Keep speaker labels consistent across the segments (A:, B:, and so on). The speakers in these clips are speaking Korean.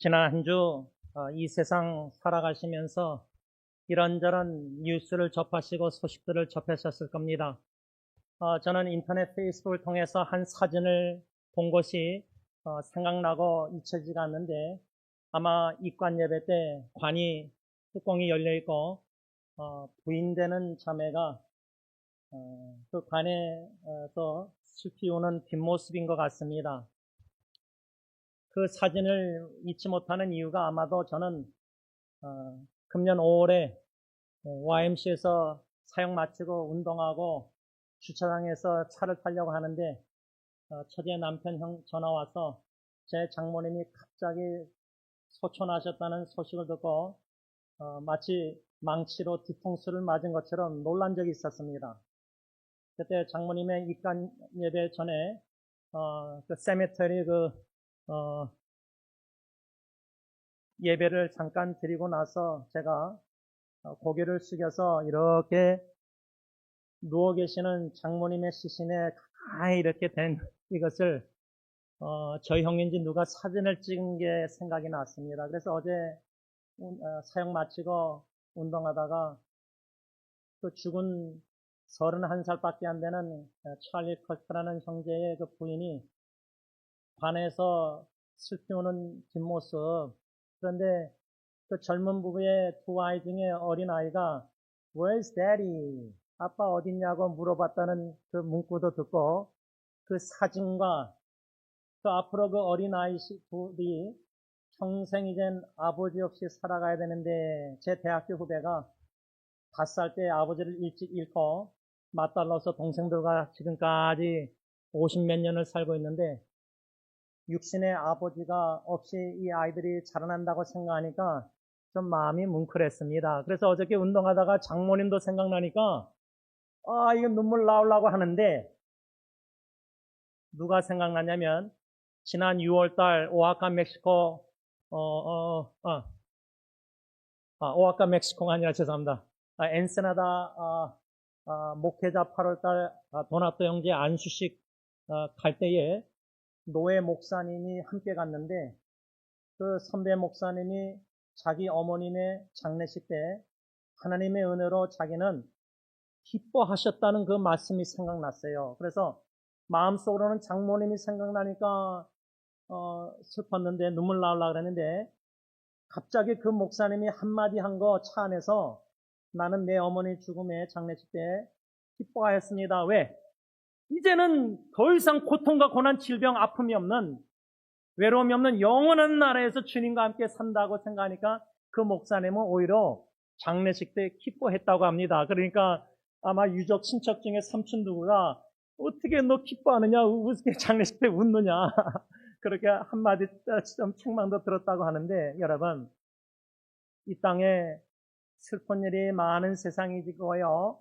A: 지난 한 주 이 세상 살아가시면서 이런저런 뉴스를 접하시고 소식들을 접하셨을 겁니다. 저는 인터넷 페이스북을 통해서 한 사진을 본 것이 생각나고 잊혀지지가 않는데, 아마 입관 예배 때 관이 뚜껑이 열려 있고 부인되는 자매가 그 관에서 슬피 우는 뒷모습인 것 같습니다. 그 사진을 잊지 못하는 이유가 아마도 저는 금년 5월에 YMC에서 사역 마치고 운동하고 주차장에서 차를 타려고 하는데 처제 남편 형 전화 와서 제 장모님이 갑자기 소천하셨다는 소식을 듣고 마치 망치로 뒤통수를 맞은 것처럼 놀란 적이 있었습니다. 그때 장모님의 입관 예배 전에 그 세미터리 예배를 잠깐 드리고 나서 제가 고개를 숙여서 이렇게 누워 계시는 장모님의 시신에 가까이 이렇게 된 이것을 저희 형인지 누가 사진을 찍은 게 생각이 났습니다. 그래서 어제 사역 마치고 운동하다가 그 죽은 31살밖에 안 되는 찰리 커스라는 형제의 그 부인이 관에서 슬피 우는 뒷모습, 그런데 그 젊은 부부의 두 아이 중에 어린 아이가 Where's Daddy? 아빠 어딨냐고 물어봤다는 그 문구도 듣고 그 사진과 그 앞으로 그 어린 아이 둘이 평생 이젠 아버지 없이 살아가야 되는데, 제 대학교 후배가 5살 때 아버지를 일찍 잃고 맞달라서 동생들과 지금까지 50몇 년을 살고 있는데, 육신의 아버지가 없이 이 아이들이 자라난다고 생각하니까 좀 마음이 뭉클했습니다. 그래서 어저께 운동하다가 장모님도 생각나니까 이거 눈물 나오려고 하는데, 누가 생각나냐면 지난 6월달 오아카 멕시코 오아카 멕시코가 아니라 죄송합니다. 엔세나다 목회자 8월달 도나토 형제 안수식 갈 때에 노예 목사님이 함께 갔는데, 그 선배 목사님이 자기 어머님의 장례식 때 하나님의 은혜로 자기는 기뻐하셨다는 그 말씀이 생각났어요. 그래서 마음속으로는 장모님이 생각나니까 슬펐는데 눈물 나오려고 그랬는데, 갑자기 그 목사님이 한마디 한 거 차 안에서 나는 내 어머니 죽음에 장례식 때 기뻐하였습니다. 왜? 이제는 더 이상 고통과 고난, 질병, 아픔이 없는, 외로움이 없는 영원한 나라에서 주님과 함께 산다고 생각하니까 그 목사님은 오히려 장례식 때 기뻐했다고 합니다. 그러니까 아마 유족 친척 중에 삼촌 누구가 어떻게 너 기뻐하느냐, 어떻게 장례식 때 웃느냐 그렇게 한마디 좀 책망도 들었다고 하는데, 여러분, 이 땅에 슬픈 일이 많은 세상이고요.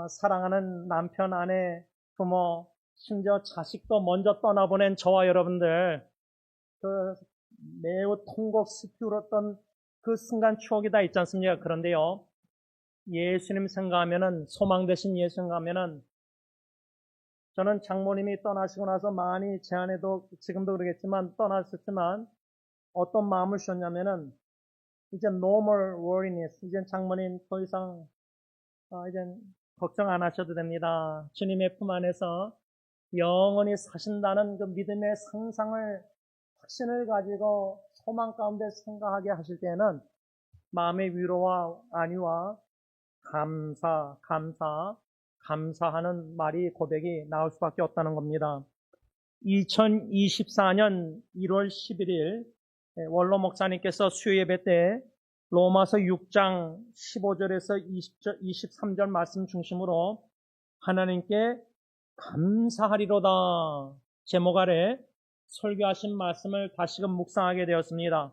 A: 사랑하는 남편, 아내, 부모, 심지어 자식도 먼저 떠나보낸 저와 여러분들, 그 매우 통곡스럽게 울었던 그 순간 추억이 다 있지 않습니까? 그런데요, 예수님 생각하면은, 소망 되신 예수 생각하면은, 저는 장모님이 떠나시고 나서 많이 제 안에도 지금도 그러겠지만 떠났었지만 어떤 마음을 주셨냐면은, 이제 no more worriness, 이제 장모님 더 이상 이제 걱정 안 하셔도 됩니다. 주님의 품 안에서 영원히 사신다는 그 믿음의 상상을, 확신을 가지고 소망 가운데 생각하게 하실 때는 마음의 위로와 안위와 감사하는 말이, 고백이 나올 수밖에 없다는 겁니다. 2024년 1월 11일 원로 목사님께서 수요예배 때 로마서 6장 15절에서 23절 말씀 중심으로 하나님께 감사하리로다 제목 아래 설교하신 말씀을 다시금 묵상하게 되었습니다.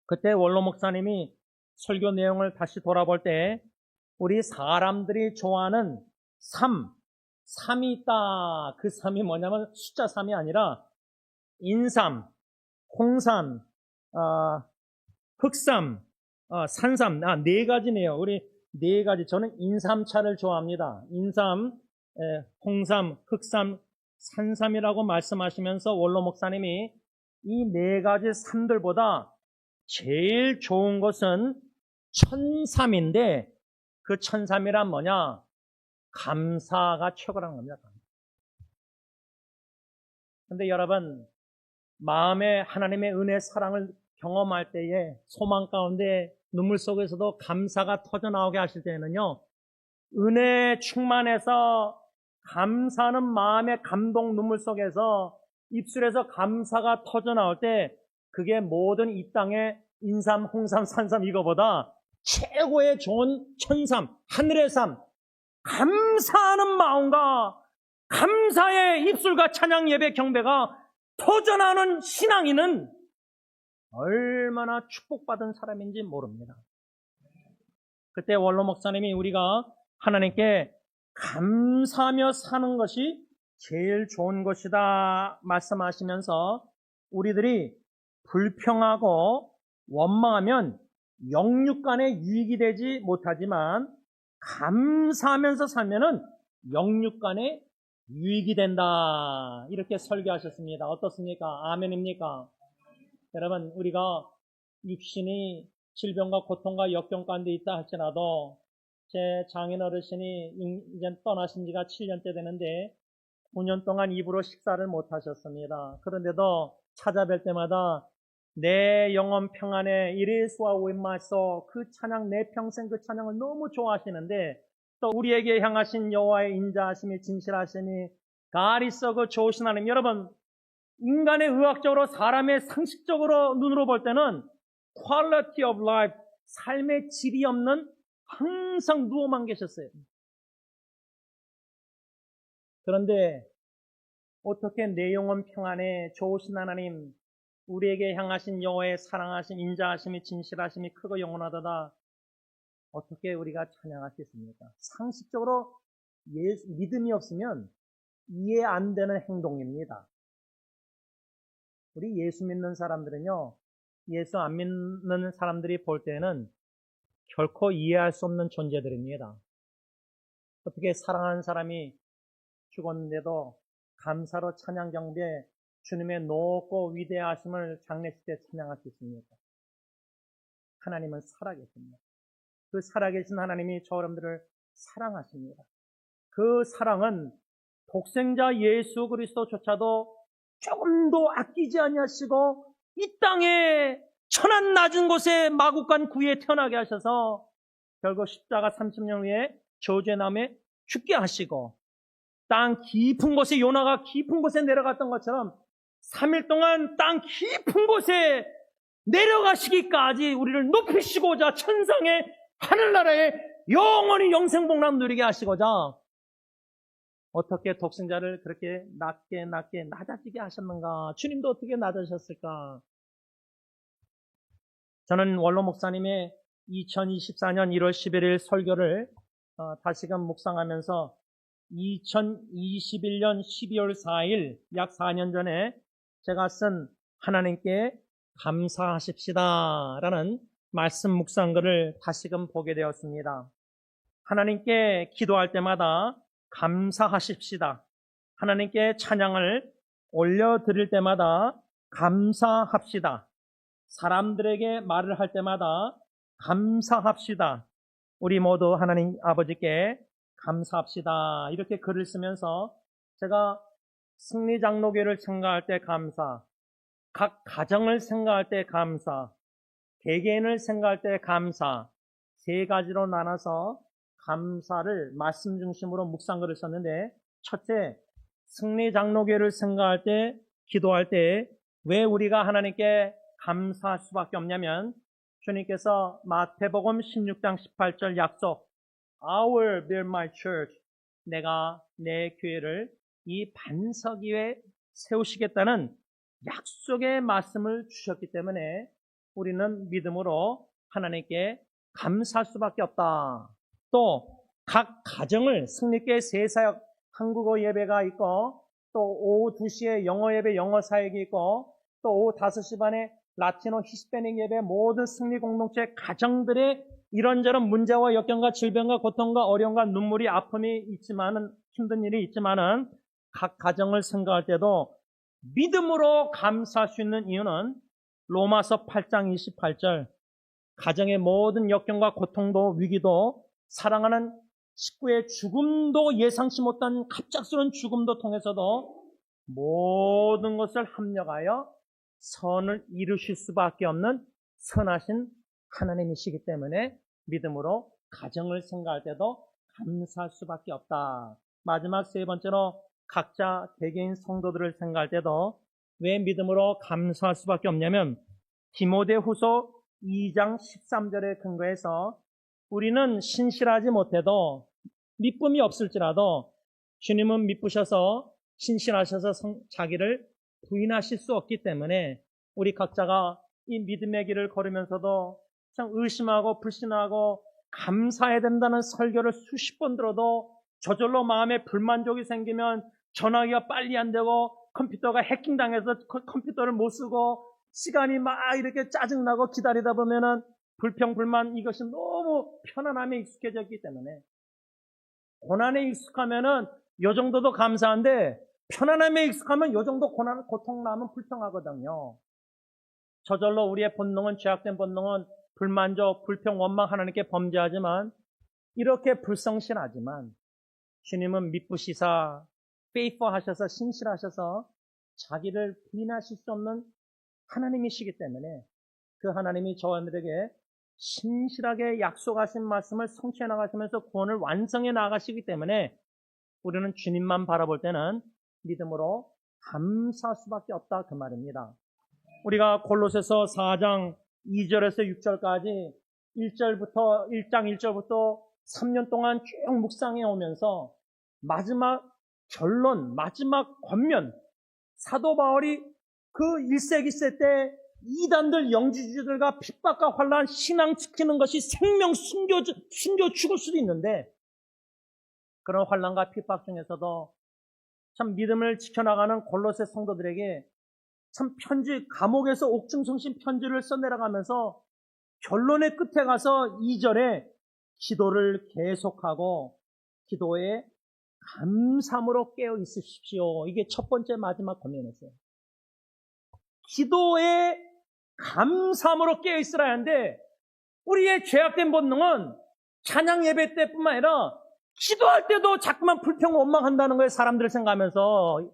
A: 그때 원로 목사님이 설교 내용을 다시 돌아볼 때 우리 사람들이 좋아하는 3이 있다. 그 3이 뭐냐면 숫자 3이 아니라 인삼, 홍삼, 흑삼, 산삼, 4가지네요. 우리 4가지. 저는 인삼차를 좋아합니다. 인삼, 홍삼, 흑삼, 산삼이라고 말씀하시면서 원로 목사님이 이 네 가지 삶들보다 제일 좋은 것은 천삼인데 그 천삼이란 뭐냐? 감사가 최고라는 겁니다. 근데 여러분, 마음에 하나님의 은혜, 사랑을 경험할 때에 소망 가운데 눈물 속에서도 감사가 터져나오게 하실 때에는요, 은혜 충만해서 감사하는 마음의 감동 눈물 속에서 입술에서 감사가 터져나올 때 그게 모든 이 땅의 인삼, 홍삼, 산삼 이거보다 최고의 좋은 천삼, 하늘의 삶, 감사하는 마음과 감사의 입술과 찬양 예배 경배가 터져나오는 신앙인은 얼마나 축복받은 사람인지 모릅니다. 그때 원로 목사님이 우리가 하나님께 감사하며 사는 것이 제일 좋은 것이다 말씀하시면서 우리들이 불평하고 원망하면 영육 간에 유익이 되지 못하지만 감사하면서 살면은 영육 간에 유익이 된다. 이렇게 설교하셨습니다. 어떻습니까? 아멘입니까? 여러분, 우리가 육신이 질병과 고통과 역경 가운데 있다 할지라도 제 장인 어르신이 이제 떠나신 지가 7년째 되는데 9년 동안 입으로 식사를 못 하셨습니다. 그런데도 찾아뵐 때마다 내 영혼 평안에 이레스와 웬마소 그 찬양, 내 평생 그 찬양을 너무 좋아하시는데 또 우리에게 향하신 여호와의 인자하심이 진실하심이 가리서 그 좋으신 하나님. 여러분, 인간의 의학적으로 사람의 상식적으로 눈으로 볼 때는 quality of life, 삶의 질이 없는 항상 누워만 계셨어요. 그런데 어떻게 내 영혼 평안에 좋으신 하나님, 우리에게 향하신 여호와의 사랑하심, 인자하심이 진실하심이 크고 영원하도다. 어떻게 우리가 찬양할 수 있습니까? 상식적으로 믿음이 없으면 이해 안 되는 행동입니다. 우리 예수 믿는 사람들은요, 예수 안 믿는 사람들이 볼 때는 결코 이해할 수 없는 존재들입니다. 어떻게 사랑하는 사람이 죽었는데도 감사로 찬양 경배 주님의 높고 위대하심을 장례식 때 찬양할 수 있습니까? 하나님은 살아계십니다. 그 살아계신 하나님이 저 여러분들을 사랑하십니다. 그 사랑은 독생자 예수 그리스도조차도 조금도 아끼지 아니하시고 이 땅에 천한 낮은 곳에 마국간 구에 태어나게 하셔서 결국 십자가 30년 후에 저주의 죽게 하시고 땅 깊은 곳에 요나가 깊은 곳에 내려갔던 것처럼 3일 동안 땅 깊은 곳에 내려가시기까지 우리를 높이시고자 천상의 하늘나라에 영원히 영생복락 누리게 하시고자 어떻게 독생자를 그렇게 낮게 낮아지게 하셨는가? 주님도 어떻게 낮아졌을까? 저는 원로 목사님의 2024년 1월 11일 설교를 다시금 묵상하면서 2021년 12월 4일 약 4년 전에 제가 쓴 하나님께 감사하십시다 라는 말씀 묵상글을 다시금 보게 되었습니다. 하나님께 기도할 때마다 감사하십시다. 하나님께 찬양을 올려드릴 때마다 감사합시다. 사람들에게 말을 할 때마다 감사합시다. 우리 모두 하나님 아버지께 감사합시다. 이렇게 글을 쓰면서 제가 승리장로교를 생각할 때 감사, 각 가정을 생각할 때 감사, 개개인을 생각할 때 감사, 세 가지로 나눠서 감사를 말씀 중심으로 묵상글을 썼는데 첫째, 승리장로교를 생각할 때, 기도할 때 왜 우리가 하나님께 감사할 수밖에 없냐면 주님께서 마태복음 16장 18절 약속 I will build my church 내가 내 교회를 이 반석 위에 세우시겠다는 약속의 말씀을 주셨기 때문에 우리는 믿음으로 하나님께 감사할 수밖에 없다. 또 각 가정을 승리교회 새사역 한국어 예배가 있고 또 오후 2시에 영어 예배 영어 사역이 있고 또 오후 5시 반에 라틴어 히스패닉 예배 모든 승리 공동체 가정들의 이런저런 문제와 역경과 질병과 고통과 어려움과 눈물이 아픔이 있지만은 힘든 일이 있지만은 각 가정을 생각할 때도 믿음으로 감사할 수 있는 이유는 로마서 8장 28절 가정의 모든 역경과 고통도 위기도 사랑하는 식구의 죽음도 예상치 못한 갑작스러운 죽음도 통해서도 모든 것을 합력하여 선을 이루실 수밖에 없는 선하신 하나님이시기 때문에 믿음으로 가정을 생각할 때도 감사할 수밖에 없다. 마지막 세 번째로 각자 개개인 성도들을 생각할 때도 왜 믿음으로 감사할 수밖에 없냐면 디모데후서 2장 13절에 근거해서 우리는 신실하지 못해도 믿음이 없을지라도 주님은 믿으셔서 신실하셔서 자기를 부인하실 수 없기 때문에 우리 각자가 이 믿음의 길을 걸으면서도 참 의심하고 불신하고 감사해야 된다는 설교를 수십 번 들어도 저절로 마음에 불만족이 생기면 전화기가 빨리 안 되고 컴퓨터가 해킹당해서 컴퓨터를 못 쓰고 시간이 막 이렇게 짜증나고 기다리다 보면은 불평불만 이것이 너무 편안함에 익숙해졌기 때문에 고난에 익숙하면은 요 정도도 감사한데 편안함에 익숙하면 요 정도 고통 나면 불평하거든요. 저절로 우리의 본능은 죄악된 본능은 불만족, 불평, 원망 하나님께 범죄하지만 이렇게 불성실하지만 주님은 믿으시사 페이퍼하셔서 신실하셔서 자기를 부인하실 수 없는 하나님이시기 때문에 그 하나님이 저희들에게 신실하게 약속하신 말씀을 성취해 나가시면서 구원을 완성해 나가시기 때문에 우리는 주님만 바라볼 때는 믿음으로 감사할 수밖에 없다 그 말입니다. 우리가 골로새서 4장 2절에서 6절까지 1장 1절부터 3년 동안 쭉 묵상해 오면서 마지막 결론, 마지막 권면 사도 바울이 그 1세기 때 이단들 영지주의들과 핍박과 환난 신앙 지키는 것이 생명 숨겨 죽을 수도 있는데 그런 환난과 핍박 중에서도 참 믿음을 지켜나가는 골로새 성도들에게 참 편지, 감옥에서 옥중성신 편지를 써내려가면서 결론의 끝에 가서 2절에 기도를 계속하고 기도에 감사함으로 깨어 있으십시오. 이게 첫 번째 마지막 권면이었어요. 기도에 감사함으로 깨어 있으라 하는데 우리의 죄악된 본능은 찬양 예배 때뿐만 아니라 기도할 때도 자꾸만 불평 원망한다는 거예요. 사람들을 생각하면서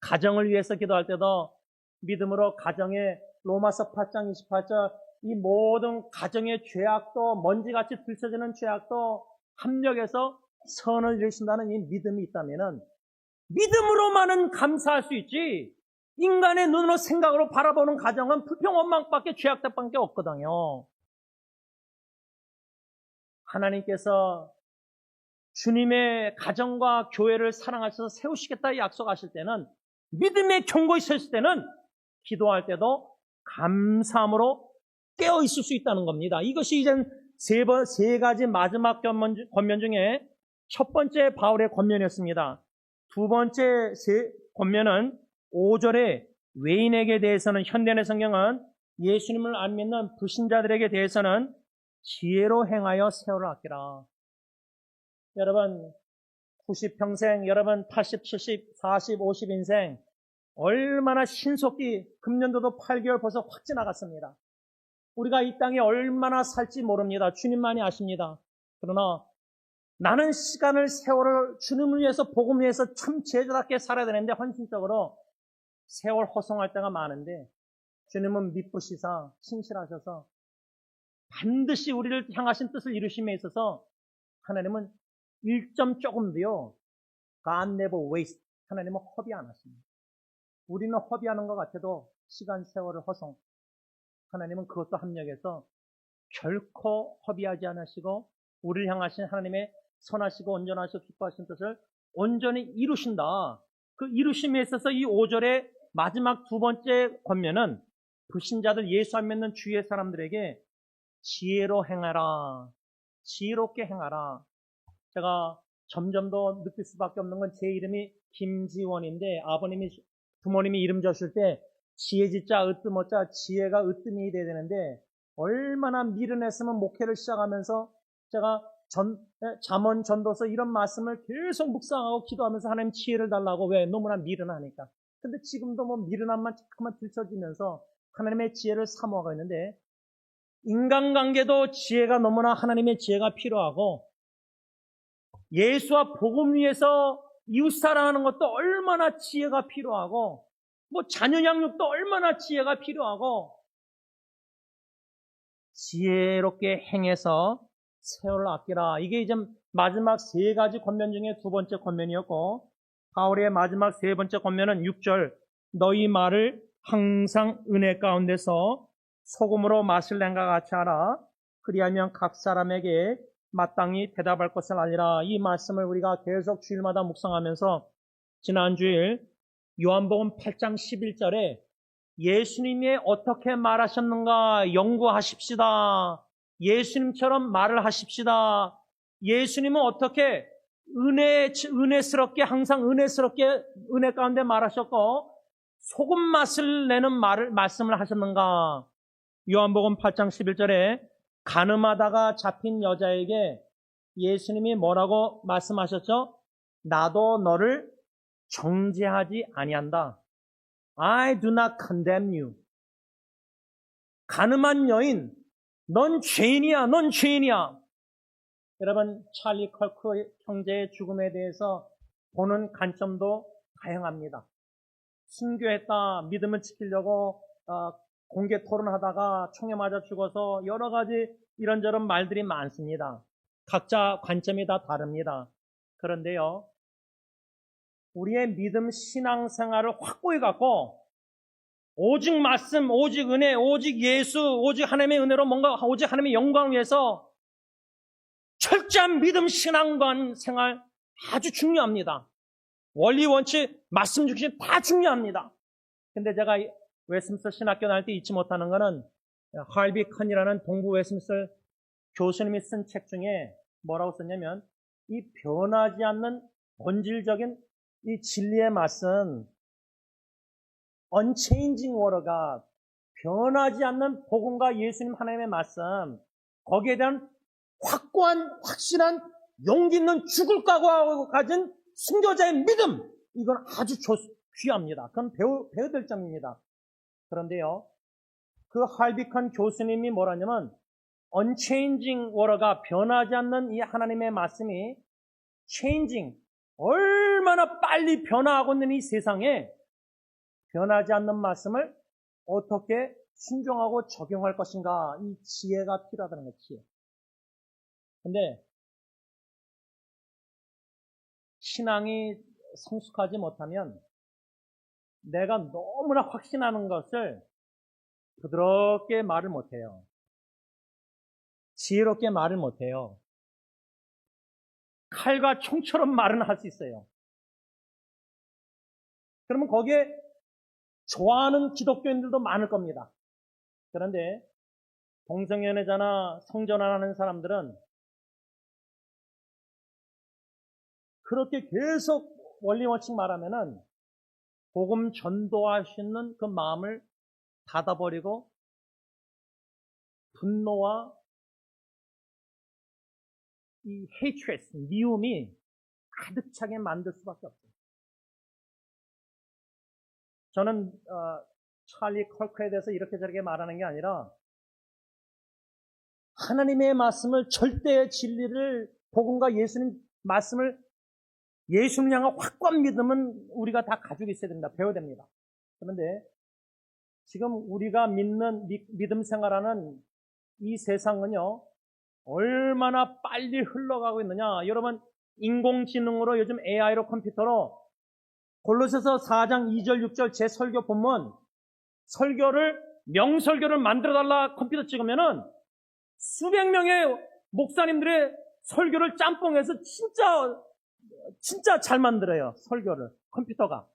A: 가정을 위해서 기도할 때도 믿음으로 가정에 로마서 8장 28절 이 모든 가정의 죄악도 먼지같이 들춰지는 죄악도 합력해서 선을 이루신다는 이 믿음이 있다면은 믿음으로만은 감사할 수 있지 인간의 눈으로 생각으로 바라보는 가정은 불평 원망밖에 죄악밖에 없거든요. 하나님께서 주님의 가정과 교회를 사랑하셔서 세우시겠다 약속하실 때는 믿음의 경고에 섰을 때는 기도할 때도 감사함으로 깨어 있을 수 있다는 겁니다. 이것이 이제 세 가지 마지막 권면 중에 첫 번째 바울의 권면이었습니다. 두 번째 권면은 5절에 외인에게 대해서는 현대의 성경은 예수님을 안 믿는 불신자들에게 대해서는 지혜로 행하여 세월을 아끼라. 여러분 90평생, 여러분 80, 70, 40, 50 인생 얼마나 신속히 금년도도 8개월 벌써 확 지나갔습니다. 우리가 이 땅에 얼마나 살지 모릅니다. 주님만이 아십니다. 그러나 나는 시간을 세월을 주님을 위해서 복음을 위해서 참 제자답게 살아야 되는데 헌신적으로 세월 허송할 때가 많은데 주님은 믿으시사 신실하셔서 반드시 우리를 향하신 뜻을 이루심에 있어서 하나님은 1점 조금도요 God never waste. 하나님은 허비 안 하십니다. 우리는 허비하는 것 같아도 시간 세월을 허송 하나님은 그것도 합력해서 결코 허비하지 않으시고 우리를 향하신 하나님의 선하시고 온전하시고 기뻐하신 뜻을 온전히 이루신다. 그 이루심에 있어서 이 5절의 마지막 두 번째 권면은 불신자들 예수 안 믿는 주위의 사람들에게 지혜로 행하라. 지혜롭게 행하라. 제가 점점 더 느낄 수밖에 없는 건 제 이름이 김지원인데 부모님이 이름 지었을 때 지혜지자 으뜸어자 지혜가 으뜸이 돼야 되는데 얼마나 미련했으면 목회를 시작하면서 제가 잠언, 전도서 이런 말씀을 계속 묵상하고 기도하면서 하나님 지혜를 달라고. 왜? 너무나 미련하니까. 근데 지금도 뭐 미련함만 자꾸만 들춰지면서 하나님의 지혜를 사모하고 있는데, 인간관계도 지혜가 너무나 하나님의 지혜가 필요하고, 예수와 복음 위에서 이웃 사랑하는 것도 얼마나 지혜가 필요하고, 뭐 자녀 양육도 얼마나 지혜가 필요하고, 지혜롭게 행해서 세월을 아끼라. 이게 이제 마지막 세 가지 권면 중에 두 번째 권면이었고, 바울의 마지막 세 번째 권면은 6절, 너희 말을 항상 은혜 가운데서 소금으로 맛을 낸과 같이 하라. 그리하면 각 사람에게 마땅히 대답할 것을 알리라. 이 말씀을 우리가 계속 주일마다 묵상하면서 지난 주일 요한복음 8장 11절에 예수님이 어떻게 말하셨는가 연구하십시다. 예수님처럼 말을 하십시다. 예수님은 어떻게 은혜스럽게 항상 은혜스럽게 은혜 가운데 말하셨고 소금 맛을 내는 말씀을 하셨는가. 요한복음 8장 11절에 가늠하다가 잡힌 여자에게 예수님이 뭐라고 말씀하셨죠? 나도 너를 정죄하지 아니한다. I do not condemn you. 가늠한 여인, 넌 죄인이야, 넌 죄인이야. 여러분, 찰리 컬크 형제의 죽음에 대해서 보는 관점도 다양합니다. 순교했다, 믿음을 지키려고 공개 토론하다가 총에 맞아 죽어서 여러 가지 이런저런 말들이 많습니다. 각자 관점이 다 다릅니다. 그런데요, 우리의 믿음 신앙생활을 확고히 갖고 오직 말씀, 오직 은혜, 오직 예수, 오직 하나님의 은혜로 뭔가 오직 하나님의 영광을 위해서 철저한 믿음 신앙관 생활 아주 중요합니다. 원리 원칙, 말씀 중심 다 중요합니다. 근데 제가 웨스민스터 신학교 다닐 때 잊지 못하는 거는 할비 컨이라는 동부 웨스민스터 교수님이 쓴 책 중에 뭐라고 썼냐면 이 변하지 않는 본질적인 이 진리의 맛은 unchanging water가 변하지 않는 복음과 예수님 하나님의 말씀, 거기에 대한 확고한 확실한 용기 있는 죽을 각오하고 가진 순교자의 믿음, 이건 아주 귀합니다. 그건 배워야 될 점입니다. 그런데요, 그 할비컨 교수님이 뭐라냐면 unchanging water가 변하지 않는 이 하나님의 말씀이 changing, 얼마나 빨리 변화하고 있는 이 세상에 변하지 않는 말씀을 어떻게 순종하고 적용할 것인가, 이 지혜가 필요하다는 거예요, 지혜. 근데 신앙이 성숙하지 못하면 내가 너무나 확신하는 것을 부드럽게 말을 못해요. 지혜롭게 말을 못해요. 칼과 총처럼 말은 할 수 있어요. 그러면 거기에 좋아하는 기독교인들도 많을 겁니다. 그런데 동성연애자나 성전환하는 사람들은 그렇게 계속 원리원칙 말하면은 복음 전도할 수 있는 그 마음을 닫아버리고 분노와 이 hatred, 미움이 가득 차게 만들 수밖에 없어요. 저는 찰리 컬크에 대해서 이렇게 저렇게 말하는 게 아니라 하나님의 말씀을 절대의 진리를 복음과 예수님 말씀을 예수님 향한 확고한 믿음은 우리가 다 가지고 있어야 됩니다. 배워야 됩니다. 그런데 지금 우리가 믿는 믿음 생활하는 이 세상은요, 얼마나 빨리 흘러가고 있느냐. 여러분, 인공지능으로 요즘 AI로 컴퓨터로 골로새서 4장 2절 6절 제 설교 본문 명설교를 만들어달라 컴퓨터 찍으면은 수백 명의 목사님들의 설교를 짬뽕해서 진짜 잘 만들어요. 설교를 컴퓨터가.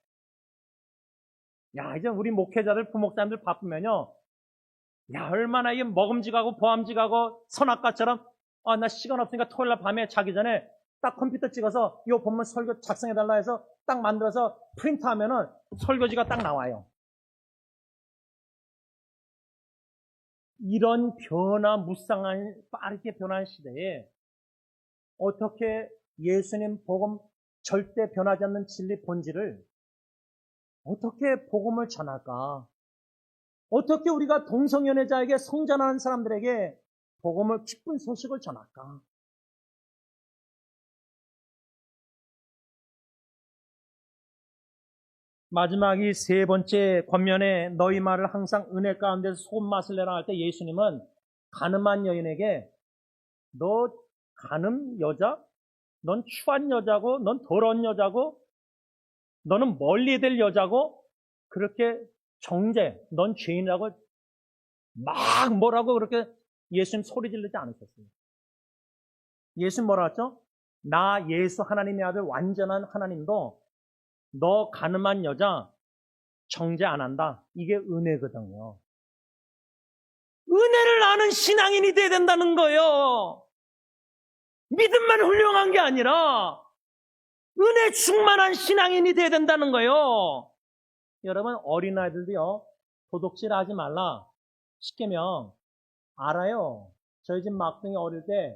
A: 야, 이제 우리 목회자들 부목사님들 바쁘면요, 야, 얼마나 이게 먹음직하고 보암직하고 선악과처럼 나 시간 없으니까 토요일날 밤에 자기 전에 딱 컴퓨터 찍어서 이 본문 설교 작성해달라 해서 딱 만들어서 프린트하면은 설교지가 딱 나와요. 이런 무쌍한 빠르게 변하는 시대에 어떻게 예수님 복음 절대 변하지 않는 진리 본질을 어떻게 복음을 전할까? 어떻게 우리가 동성연애자에게 성전하는 사람들에게 복음을 기쁜 소식을 전할까? 마지막 이 세 번째 권면에 너희 말을 항상 은혜 가운데서 소금 맛을 내라 할 때 예수님은 가늠한 여인에게 너 가늠 여자? 넌 추한 여자고 넌 더러운 여자고 너는 멀리 될 여자고 그렇게 정죄, 넌 죄인이라고 막 뭐라고 그렇게 예수님 소리 지르지 않으셨어요. 예수님 뭐라 했죠? 나 예수 하나님의 아들 완전한 하나님도 너 가늠한 여자 정죄 안 한다. 이게 은혜거든요. 은혜를 아는 신앙인이 돼야 된다는 거예요. 믿음만 훌륭한 게 아니라 은혜 충만한 신앙인이 돼야 된다는 거예요. 여러분 어린아이들도요. 도둑질 하지 말라. 시키면 알아요. 저희 집 막둥이 어릴 때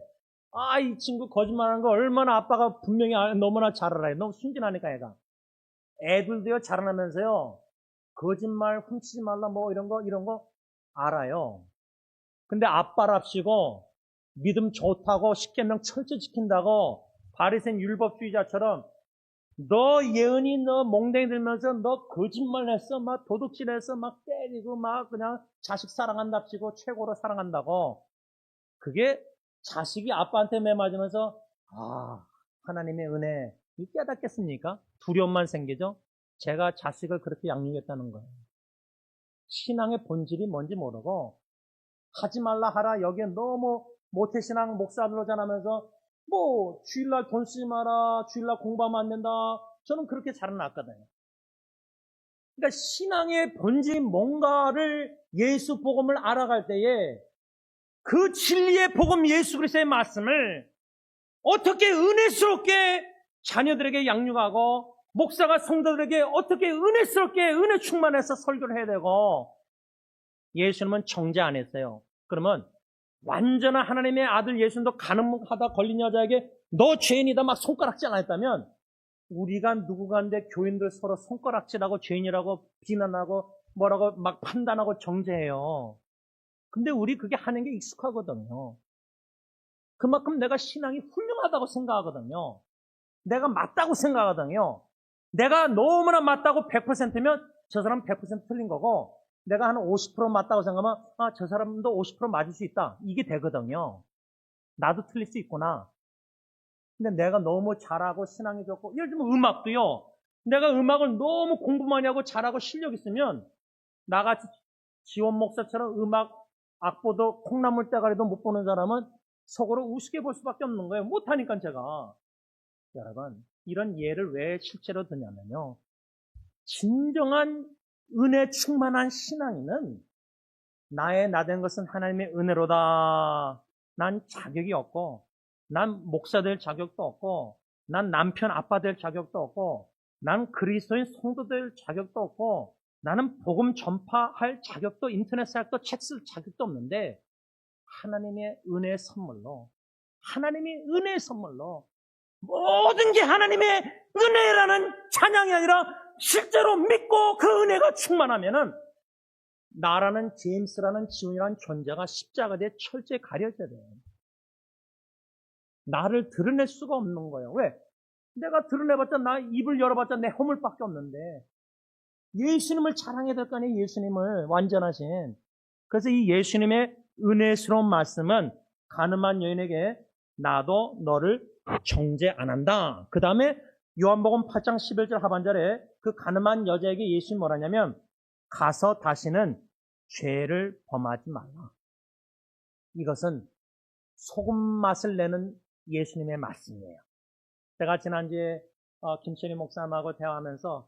A: 이 친구 거짓말하는 거 얼마나 아빠가 분명히 너무나 잘 알아요. 너무 순진하니까 애가. 애들도요 자라나면서요. 거짓말 훔치지 말라 뭐 이런 거 알아요. 근데 아빠랍시고 믿음 좋다고 십계명 철저히 지킨다고 바리새인 율법주의자처럼 너 예은이 너 몽댕이 들면서 너 거짓말했어 막 도둑질했어 막 때리고 막 그냥 자식 사랑한답시고 최고로 사랑한다고 그게 자식이 아빠한테 매맞으면서 하나님의 은혜 깨닫겠습니까? 두려움만 생기죠. 제가 자식을 그렇게 양육했다는 거예요. 신앙의 본질이 뭔지 모르고 하지 말라 하라 여기에 너무 모태신앙 목사들로 전하면서 뭐 주일날 돈 쓰지 마라 주일날 공부하면 안 된다. 저는 그렇게 자라났거든요. 그러니까 신앙의 본질이 뭔가를 예수 복음을 알아갈 때에 그 진리의 복음 예수 그리스도의 말씀을 어떻게 은혜스럽게 자녀들에게 양육하고 목사가 성도들에게 어떻게 은혜스럽게 은혜 충만해서 설교를 해야 되고 예수님은 정죄 안 했어요. 그러면 완전한 하나님의 아들 예수님도 가늠하다 걸린 여자에게 너 죄인이다 막 손가락질 안 했다면 우리가 누구간데 교인들 서로 손가락질하고 죄인이라고 비난하고 뭐라고 막 판단하고 정죄해요. 근데 우리 그게 하는 게 익숙하거든요. 그만큼 내가 신앙이 훌륭하다고 생각하거든요. 내가 맞다고 생각하거든요. 내가 너무나 맞다고 100%면 저 사람은 100% 틀린 거고 내가 한 50% 맞다고 생각하면 저 사람도 50% 맞을 수 있다. 이게 되거든요. 나도 틀릴 수 있구나. 근데 내가 너무 잘하고 신앙이 좋고 예를 들면 음악도요. 내가 음악을 너무 공부 많이 하고 잘하고 실력 있으면 나같이 지원 목사처럼 음악 악보도 콩나물 대가리도 못 보는 사람은 속으로 우습게 볼 수밖에 없는 거예요. 못하니까 제가. 여러분 이런 예를 왜 실제로 드냐면요. 진정한 은혜 충만한 신앙인은 나의 나된 것은 하나님의 은혜로다. 난 자격이 없고 난 목사 될 자격도 없고 난 남편 아빠 될 자격도 없고 난 그리스도인 성도 될 자격도 없고 나는 복음 전파할 자격도 인터넷 사역도 책 쓸 자격도 없는데 하나님의 은혜의 선물로 하나님의 은혜의 선물로 모든 게 하나님의 은혜라는 찬양이 아니라 실제로 믿고 그 은혜가 충만하면은 나라는 제임스라는 지훈이라는 존재가 십자가에 철저히 가려져야 돼요. 나를 드러낼 수가 없는 거예요. 왜? 내가 드러내봤자 나 입을 열어봤자 내 허물밖에 없는데 예수님을 자랑해야 될 거 아니에요. 예수님을 완전하신. 그래서 이 예수님의 은혜스러운 말씀은 가늠한 여인에게 나도 너를 정죄 안 한다. 그 다음에 요한복음 8장 11절 하반절에 그 가늠한 여자에게 예수님이 뭐라냐면 가서 다시는 죄를 범하지 말라. 이것은 소금 맛을 내는 예수님의 말씀이에요. 제가 지난주에 김철희 목사님하고 대화하면서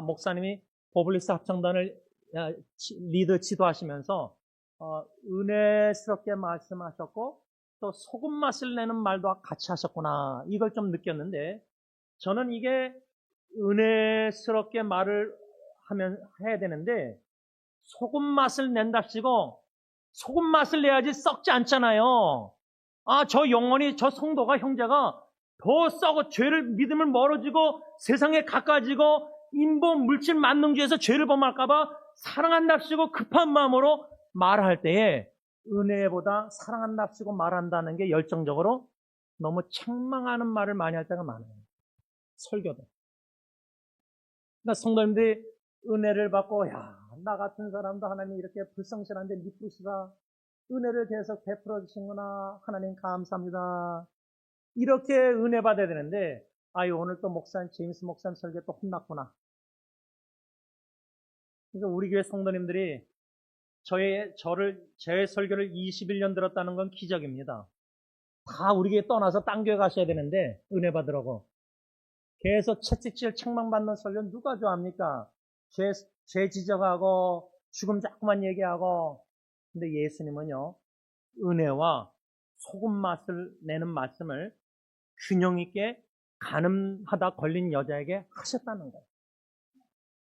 A: 목사님이 버블리스 합창단을 리더 지도하시면서 은혜스럽게 말씀하셨고 또 소금 맛을 내는 말도 같이 하셨구나. 이걸 좀 느꼈는데 저는 이게 은혜스럽게 말을 해야 되는데 소금 맛을 낸답시고 소금 맛을 내야지 썩지 않잖아요. 저 영혼이, 저 성도가, 형제가 더 썩어 죄를, 믿음을 멀어지고 세상에 가까워지고 인본 물질 만능주의에서 죄를 범할까봐 사랑한답시고 급한 마음으로 말할 때에 은혜보다 사랑한답시고 말한다는 게 열정적으로 너무 책망하는 말을 많이 할 때가 많아요. 설교도. 그러니까 성도님들이 은혜를 받고, 나 같은 사람도 하나님이 이렇게 불성실한데 미쁘시다. 은혜를 계속 베풀어 주신구나. 하나님 감사합니다. 이렇게 은혜 받아야 되는데, 오늘 또 제임스 목사님 설교 또 혼났구나. 그러니까 우리 교회 성도님들이 제 설교를 21년 들었다는 건 기적입니다. 다 우리 교회 떠나서 딴 교회 가셔야 되는데, 은혜 받으라고. 계속 채찍질 책망받는 설교 누가 좋아합니까? 죄 지적하고, 죽음 자꾸만 얘기하고. 근데 예수님은요, 은혜와 소금 맛을 내는 말씀을 균형 있게 가늠하다 걸린 여자에게 하셨다는 거예요.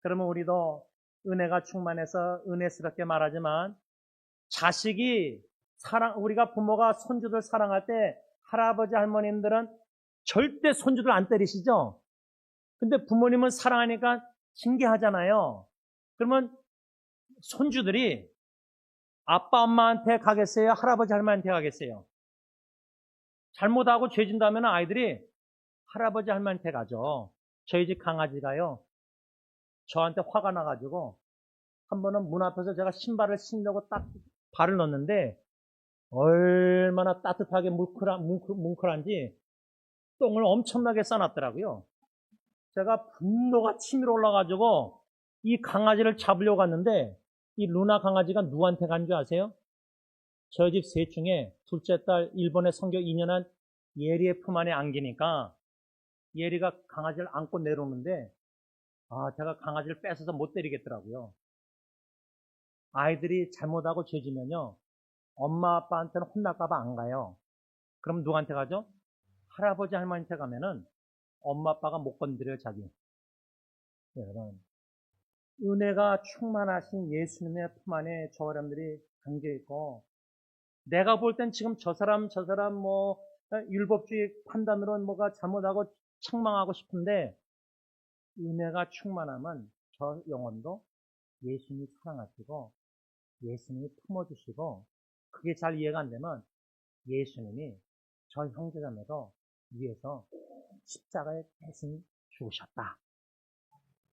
A: 그러면 우리도 은혜가 충만해서 은혜스럽게 말하지만 우리가 부모가 손주들 사랑할 때 할아버지 할머님들은 절대 손주들 안 때리시죠? 근데 부모님은 사랑하니까 징계하잖아요. 그러면 손주들이 아빠 엄마한테 가겠어요? 할아버지 할머니한테 가겠어요? 잘못하고 죄 진다면 아이들이 할아버지 할머니한테 가죠. 저희 집 강아지가요, 저한테 화가 나가지고 한 번은 문 앞에서 제가 신발을 신려고 딱 발을 넣었는데 얼마나 따뜻하게 뭉클한지 똥을 엄청나게 싸놨더라고요. 제가 분노가 치밀어 올라가지고 이 강아지를 잡으려고 갔는데 이 루나 강아지가 누구한테 간 줄 아세요? 저희 집 셋 중에 둘째 딸 일본에 선교 2년한 예리의 품 안에 안기니까 예리가 강아지를 안고 내려오는데 제가 강아지를 뺏어서 못 때리겠더라고요. 아이들이 잘못하고 죄지면요, 엄마 아빠한테는 혼날까봐 안 가요. 그럼 누구한테 가죠? 할아버지 할머니한테 가면은 엄마 아빠가 못 건드려요, 자기. 여러분, 은혜가 충만하신 예수님의 품 안에 저 사람들이 담겨있고, 내가 볼 땐 지금 저 사람 율법주의 판단으로는 뭐가 잘못하고 책망하고 싶은데, 은혜가 충만하면 저 영혼도 예수님이 사랑하시고 예수님이 품어주시고, 그게 잘 이해가 안 되면 예수님이 저 형제자매도 위해서 십자가에 대신 죽으셨다.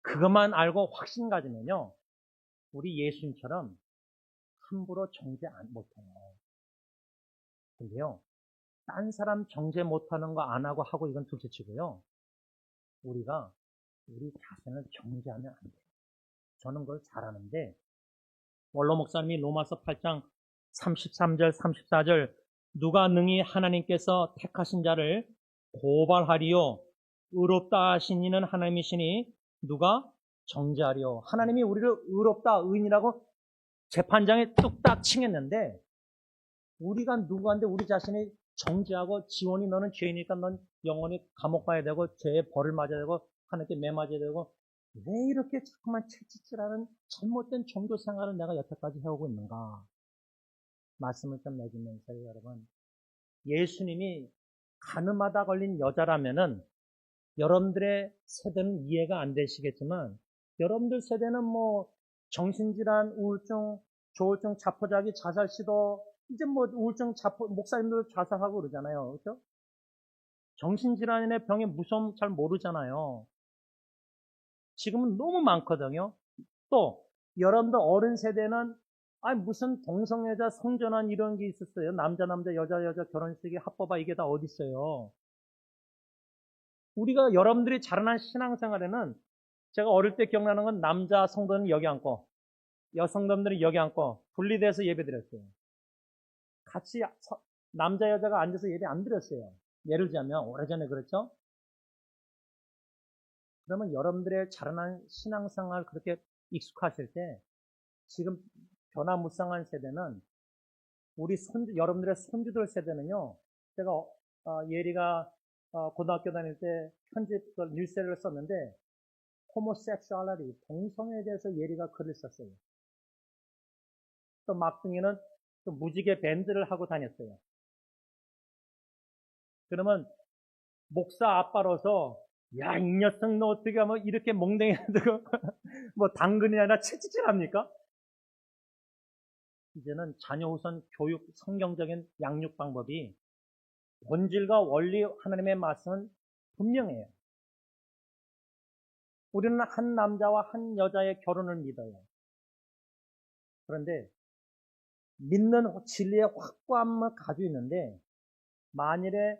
A: 그것만 알고 확신 가지면요, 우리 예수님처럼 함부로 정죄 못해요. 근데요, 딴 사람 정죄 못하는 거 안 하고 이건 둘째치고요, 우리가 우리 자신을 정죄하면 안 돼요. 저는 그걸 잘하는데, 원로 목사님이 로마서 8장 33절 34절 누가 능히 하나님께서 택하신 자를 고발하리요 의롭다 하신 이는 하나님이시니 누가 정죄하리요. 하나님이 우리를 의롭다 의인이라고 재판장에 뚝딱 칭했는데, 우리가 누구한테 우리 자신이 정죄하고 지원이 너는 죄이니까 넌 영원히 감옥 가야 되고 죄의 벌을 맞아야 되고 하나님께 매 맞아야 되고, 왜 이렇게 자꾸만 채찍질하는 잘못된 종교 생활을 내가 여태까지 해오고 있는가? 말씀을 좀 내주면서요, 여러분. 예수님이 가늠하다 걸린 여자라면은 여러분들의 세대는 이해가 안 되시겠지만, 여러분들 세대는 정신질환, 우울증, 조울증, 자포자기, 자살 시도, 이제 우울증, 목사님들 자살하고 그러잖아요. 그렇죠? 정신질환의 병의 무서움 잘 모르잖아요. 지금은 너무 많거든요. 또 여러분들 어른 세대는 무슨 동성애자 성전환 이런 게 있었어요. 남자 여자 결혼식이 합법화, 이게 다 어디 있어요. 우리가 여러분들이 자라난 신앙생활에는 제가 어릴 때 기억나는 건 남자 성도는 여기 앉고 여성들은 여기 앉고 분리돼서 예배드렸어요. 같이 남자 여자가 앉아서 예배 안 드렸어요. 예를 들자면 오래전에 그랬죠. 그러면 여러분들의 자라난 신앙생활 그렇게 익숙하실 때 지금 변화무쌍한 세대는 여러분들의 손주들 세대는요, 제가 예리가 고등학교 다닐 때 편집 뉴스를 썼는데 호모섹슈얼리티, 동성애에 대해서 예리가 글을 썼어요. 또 막둥이는 또 무지개 밴드를 하고 다녔어요. 그러면 목사 아빠로서 야, 이 녀석 너 어떻게 하면 이렇게 멍댕이 들고 뭐 당근이 아니라 채찍질합니까? 이제는 자녀 우선 교육, 성경적인 양육 방법이 본질과 원리 하나님의 말씀은 분명해요. 우리는 한 남자와 한 여자의 결혼을 믿어요. 그런데 믿는 진리의 확고함을 가지고 있는데 만일에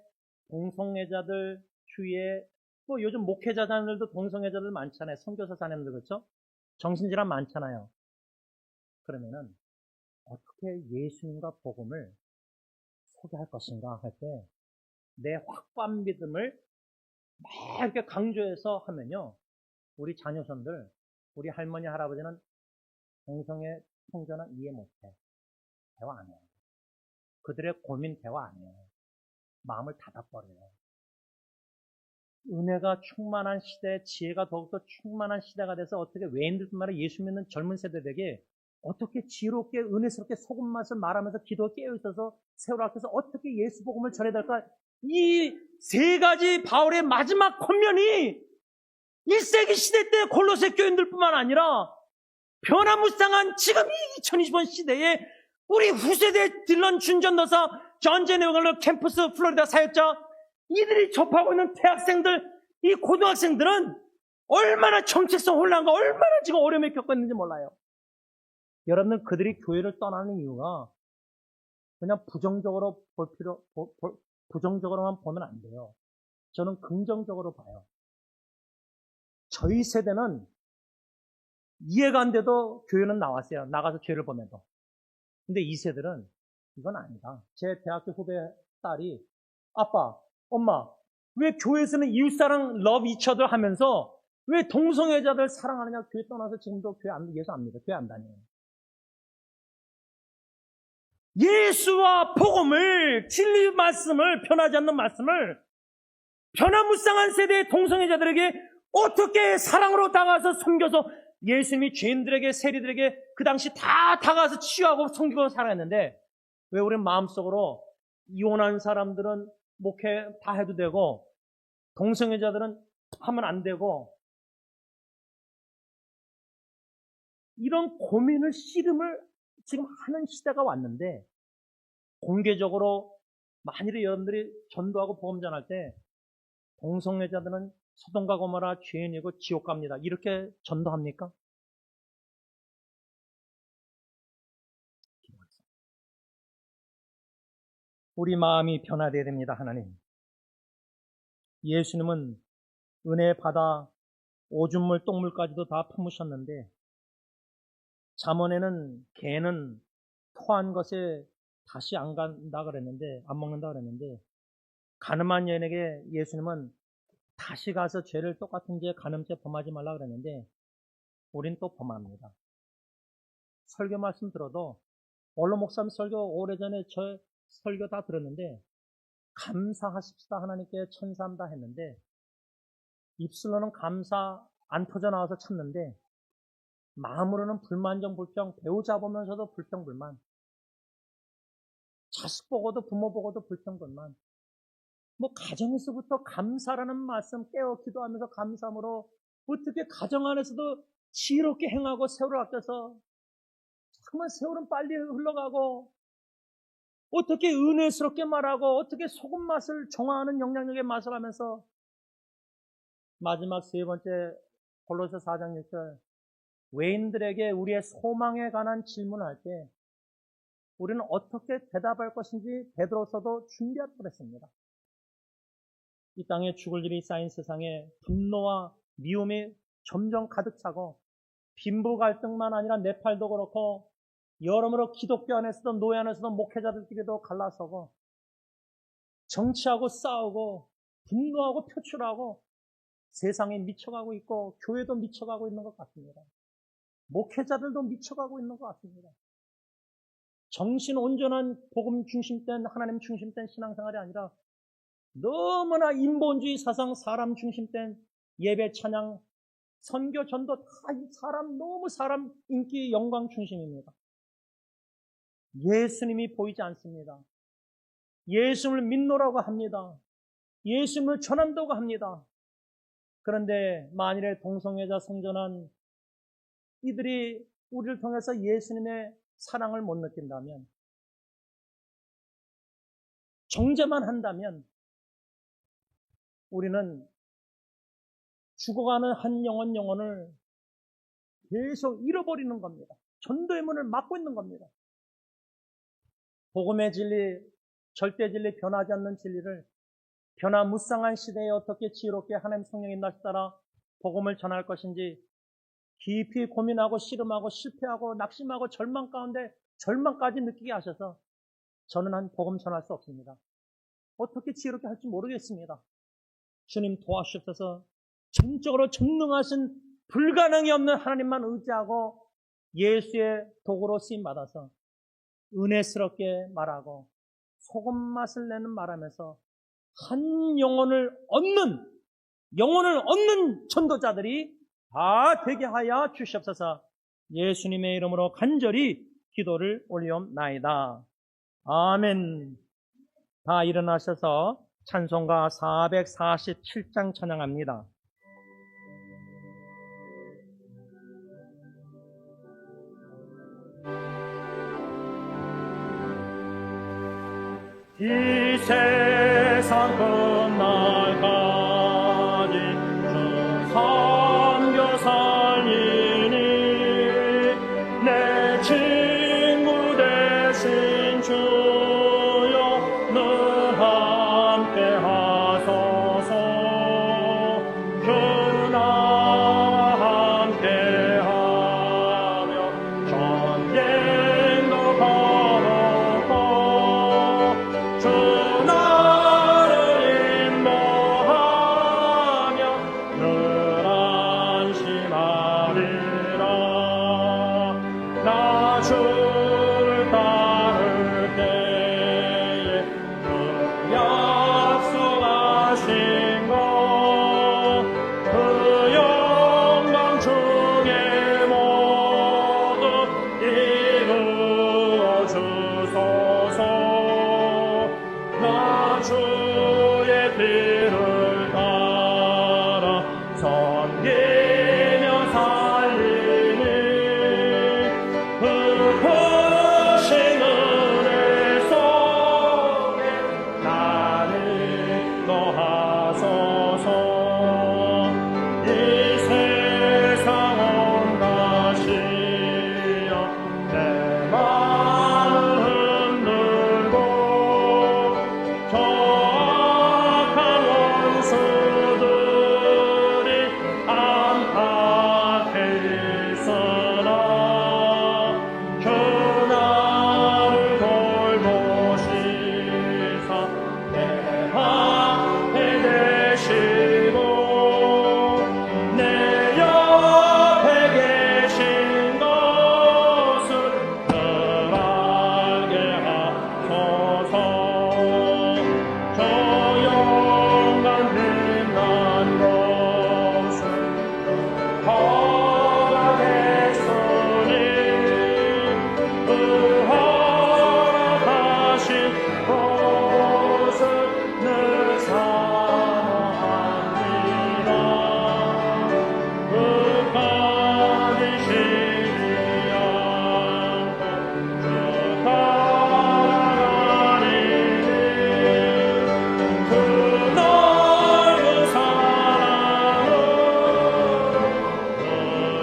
A: 동성애자들 주위에 뭐 요즘 목회자들도 동성애자들 많잖아요. 선교사 자녀들 그렇죠? 정신질환 많잖아요. 그러면은 어떻게 예수님과 복음을 소개할 것인가 할 때 내 확고한 믿음을 막 이렇게 강조해서 하면요. 우리 자녀손들, 우리 할머니, 할아버지는 동성애 통전은 이해 못해. 대화 안 해요. 그들의 고민 대화 안 해요. 마음을 닫아버려요. 은혜가 충만한 시대, 지혜가 더욱더 충만한 시대가 돼서 어떻게 외인들뿐만 아니라 예수 믿는 젊은 세대들에게 어떻게 지혜롭게 은혜스럽게 소금 맛을 말하면서 기도에 깨어있어서 세월 앞에서 어떻게 예수 복음을 전해야 될까? 이 세 가지 바울의 마지막 권면이 1세기 시대 때 골로새 교인들뿐만 아니라 변화무쌍한 지금 이 2020년 시대에 우리 후세대 딜런 준전도사 존 제네걸러 캠퍼스 플로리다 사역자 이들이 접하고 있는 대학생들, 이 고등학생들은 얼마나 정체성 혼란과 얼마나 지금 어려움을 겪고 있는지 몰라요. 여러분들 그들이 교회를 떠나는 이유가 그냥 부정적으로만 보면 안 돼요. 저는 긍정적으로 봐요. 저희 세대는 이해가 안 돼도 교회는 나왔어요. 나가서 죄를 보면도. 근데 이 세대는 이건 아니다. 제 대학교 후배 딸이 아빠, 엄마, 왜 교회에서는 이웃사랑 러브 이처들 하면서 왜 동성애자들 사랑하느냐 교회 떠나서 지금도 예수 안 믿어. 교회 안 다녀요. 예수와 복음을, 진리 말씀을, 변하지 않는 말씀을 변화무쌍한 세대의 동성애자들에게 어떻게 사랑으로 다가가서 섬겨서 예수님이 죄인들에게, 세리들에게 그 당시 다 다가가서 치유하고 섬기고 살아했는데 왜 우리는 마음속으로 이혼한 사람들은 목회 다 해도 되고 동성애자들은 하면 안 되고 이런 고민을 씨름을 지금 하는 시대가 왔는데 공개적으로 만일에 여러분들이 전도하고 복음 전할 때 동성애자들은 소돔과 고모라 죄인이고 지옥 갑니다. 이렇게 전도합니까? 우리 마음이 변화되어야 됩니다. 하나님. 예수님은 은혜 받아 오줌물 똥물까지도 다 품으셨는데 잠언에는 개는 토한 것에 다시 안 간다 그랬는데 안 먹는다 그랬는데 가늠한 여인에게 예수님은 다시 가서 죄를 똑같은 죄 간음죄 범하지 말라 그랬는데 우린 또 범합니다. 설교 말씀 들어도 원로 목사님 설교 오래전에 저 설교 다 들었는데 감사하십시다 하나님께 천사합니다 했는데 입술로는 감사 안 터져 나와서 찾는데 마음으로는 불만정 불평 배우자 보면서도 불평 불만 자식 보고도 부모 보고도 불평 불만 뭐 가정에서부터 감사라는 말씀 깨어 기도하면서 감사함으로 어떻게 가정 안에서도 지혜롭게 행하고 세월을 아껴서 정말 세월은 빨리 흘러가고 어떻게 은혜스럽게 말하고 어떻게 소금 맛을 정화하는 영향력의 맛을 하면서 마지막 세 번째 골로새 4장 6절 외인들에게 우리의 소망에 관한 질문을 할 때 우리는 어떻게 대답할 것인지 베드로서도 준비할 뻔했습니다. 이 땅에 죽을 일이 쌓인 세상에 분노와 미움이 점점 가득 차고 빈부 갈등만 아니라 네팔도 그렇고 여러모로 기독교 안에서도 노예 안에서도 목회자들끼리도 갈라서고 정치하고 싸우고 분노하고 표출하고 세상에 미쳐가고 있고 교회도 미쳐가고 있는 것 같습니다. 목회자들도 미쳐가고 있는 것 같습니다. 정신 온전한 복음 중심된 하나님 중심된 신앙생활이 아니라 너무나 인본주의 사상 사람 중심된 예배 찬양 선교 전도 다 사람 인기 영광 중심입니다. 예수님이 보이지 않습니다. 예수님을 믿노라고 합니다. 예수님을 전한다고 합니다. 그런데 만일에 동성애자 성전한 이들이 우리를 통해서 예수님의 사랑을 못 느낀다면, 정죄만 한다면 우리는 죽어가는 한 영혼을 계속 잃어버리는 겁니다. 전도의 문을 막고 있는 겁니다. 복음의 진리, 절대 진리, 변하지 않는 진리를 변화무쌍한 시대에 어떻게 지혜롭게 하나님 성령의 날 따라 복음을 전할 것인지 깊이 고민하고 씨름하고 실패하고 낙심하고 절망 가운데 절망까지 느끼게 하셔서 저는 한 복음 전할 수 없습니다. 어떻게 지혜롭게 할지 모르겠습니다. 주님 도와주셔서 전적으로 전능하신 불가능이 없는 하나님만 의지하고 예수의 도구로 쓰임받아서 은혜스럽게 말하고 소금 맛을 내는 말하면서 한 영혼을 얻는 전도자들이 다 되게 하여 주시옵소서. 예수님의 이름으로 간절히 기도를 올리옵나이다. 아멘. 다 일어나셔서 찬송가 447장 찬양합니다. 이 세상 끝날까지 주 섬겨 살리니 내 친구 되신 주여 늘 함께 하소서. 주 나와 함께 하며 전쟁도 걸었고 주 나를 인도하며 늘 안심하리라. 나 주를 따를 때에 그 약속하신 것 그 영광 중에 모두 이루어 주소서. 나 주의 길을 따라 섬기며 살리니 그 크신 은혜 속에 나를 거하소서. 이 세상 온 것이여 내 마음을 흔들고 저 악한 원수들이 안팎에 있으나 주 나를 돌보시사 내 앞에 되시고 내 옆에 계신 것을 늘 알게 하소서. 저 영광 빛난 것을 허락했으니 그 허락하신 것을 늘 사랑합니다. 끝까지 쉬지 않고 주 따라가리니 그 넓은 사랑으로 늘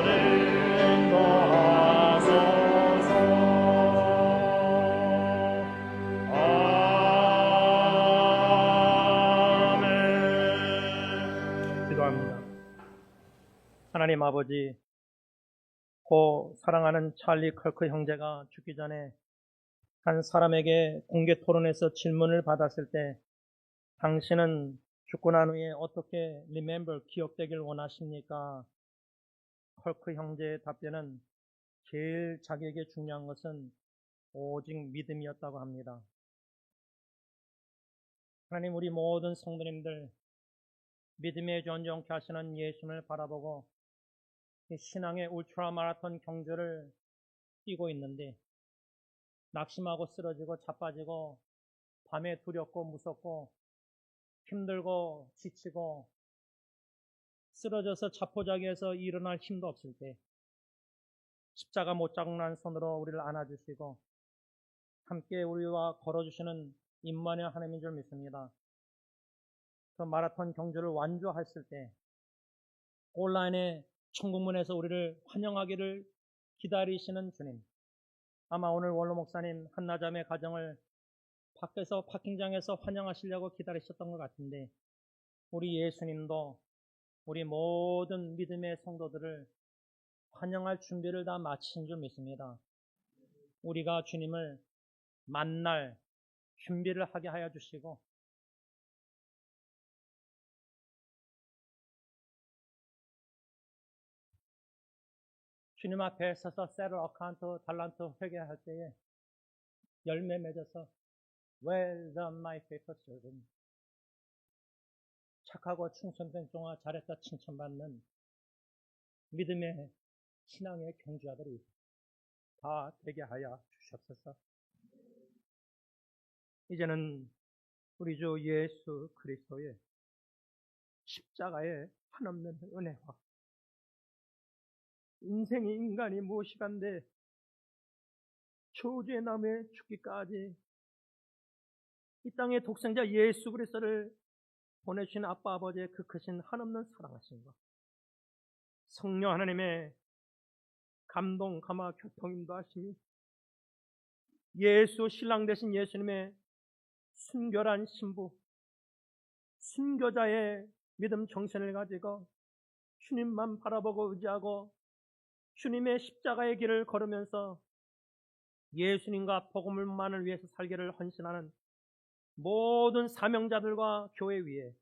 A: 인도하소서. 아멘. 기도합니다. 하나님 아버지, 고 사랑하는 찰리 컬크 형제가 죽기 전에 한 사람에게 공개 토론에서 질문을 받았을 때 당신은 죽고 난 후에 어떻게 기억되길 원하십니까? 컬크 형제의 답변은 제일 자기에게 중요한 것은 오직 믿음이었다고 합니다. 하나님, 우리 모든 성도님들 믿음의 존재케 하시는 예수님을 바라보고 이 신앙의 울트라 마라톤 경주를 뛰고 있는데 낙심하고 쓰러지고 자빠지고 밤에 두렵고 무섭고 힘들고 지치고 쓰러져서 자포자기해서 일어날 힘도 없을 때 십자가 못자국난 손으로 우리를 안아주시고 함께 우리와 걸어주시는 임마누엘 하나님인 줄 믿습니다. 그 마라톤 경주를 완주했을 때 온라인에 천국문에서 우리를 환영하기를 기다리시는 주님, 아마 오늘 원로 목사님 한나자매 가정을 밖에서 파킹장에서 환영하시려고 기다리셨던 것 같은데 우리 예수님도 우리 모든 믿음의 성도들을 환영할 준비를 다 마친 줄 믿습니다. 우리가 주님을 만날 준비를 하게 하여 주시고 주님 앞에 서서 세를 어카운트 달란트 회개할 때에 열매 맺어서 Well done, my faithful servant. 착하고 충성된 종아 잘했다 칭찬받는 믿음의 신앙의 경주자들이 다 되게 하여 주시옵소서. 이제는 우리 주 예수 그리스도의 십자가의 한없는 은혜와 인생이 인간이 무엇이간데 저주의 나무에 죽기까지 이 땅의 독생자 예수 그리스도를 보내주신 아빠 아버지의 그 크신 한없는 사랑하심과 성령 하나님의 감동 감화 교통 인도하심이 예수 신랑 되신 예수님의 순결한 신부 순교자의 믿음 정신을 가지고 주님만 바라보고 의지하고 주님의 십자가의 길을 걸으면서 예수님과 복음만을 위해서 살기를 헌신하는 모든 사명자들과 교회 위에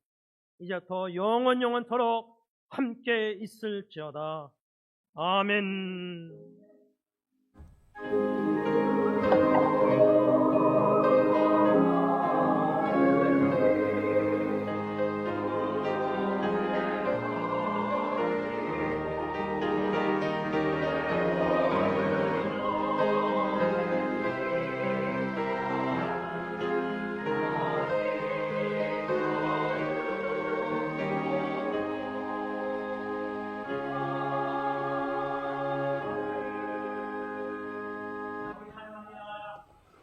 A: 이제 더 영원토록 함께 있을지어다. 아멘.